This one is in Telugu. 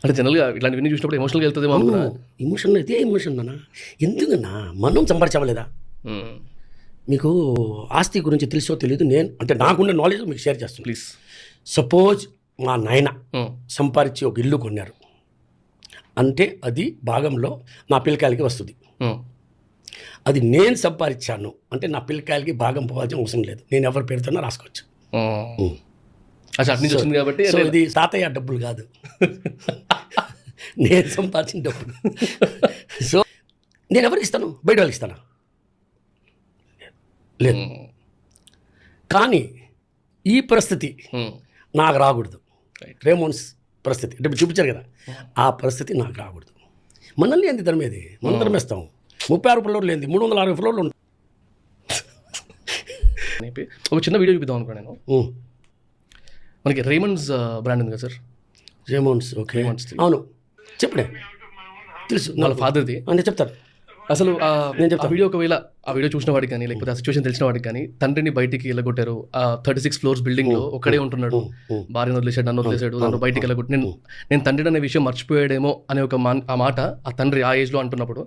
అంటే జనరల్గా ఇట్లాంటివన్నీ చూసినప్పుడు ఎమోషనల్గా వెళ్తుందేమో అనుకున్నా. ఎమోషన్ అయితే ఎమోషన్ అన్న, ఎందుకన్నా మనం సంపాదించవలేదా? మీకు ఆస్తి గురించి తెలుసో తెలియదు, నేను అంటే నాకున్న నాలెడ్జ్ మీకు షేర్ చేస్తాను. ప్లీజ్. సపోజ్ మా నాయన సంపాదించి ఒక ఇల్లు కొన్నారు అంటే అది భాగంలో నా పిల్లకాయలకి వస్తుంది. అది నేను సంపాదించాను అంటే నా పిల్లకాయలకి భాగం పోవాల్సిన అవసరం లేదు, నేను ఎవరి పేరుతోనే రాసుకోవచ్చు. అటు నుంచి వచ్చింది కాబట్టి సో ఇది తాతయ్య డబ్బులు కాదు, నేను సంపాదించిన డబ్బులు. సో నేను ఎవరికి ఇస్తాను? బయట వాళ్ళకి ఇస్తానా? లేదు. కానీ ఈ పరిస్థితి నాకు రాకూడదు. రేమోన్స్ పరిస్థితి అంటే మీరు చూపించారు కదా, ఆ పరిస్థితి నాకు రాకూడదు. మనల్ని ఎంత ధర్మేది, మనం ధర్మేస్తాం. 36 ఫ్లోర్లు ఏంది, 360 ఫ్లోర్లు ఉంటాయి. ఒక చిన్న వీడియో చూపిద్దాం అనుకో. నేను మనకి రేమండ్స్ బ్రాండ్ ఉంది కదా సార్, రేమోన్స్. ఓకే, అవును, చెప్పడే తెలుసు, వాళ్ళ ఫాదర్ది. నేను చెప్తాను. అసలు నేను చెప్తాను. వీడియో ఒకవేళ ఆ వీడియో చూసిన వాడికి కానీ లేకపోతే ఆ సిచ్యువేషన్ తెలిసిన వాడికి కానీ తండ్రిని బయటికి వెళ్ళగొట్టారు, ఆ 36 ఫ్లోర్స్ బిల్డింగ్లో ఒక్కడే ఉంటున్నాడు, భార్యను వదిలేశాడు, నన్ను వదిలేశాడు, నన్ను బయటికి వెళ్ళగొట్టి నేను తండ్రి అనే విషయం మర్చిపోయాడేమో అనే ఒక ఆ మాట ఆ తండ్రి ఆ ఏజ్లో అంటున్నప్పుడు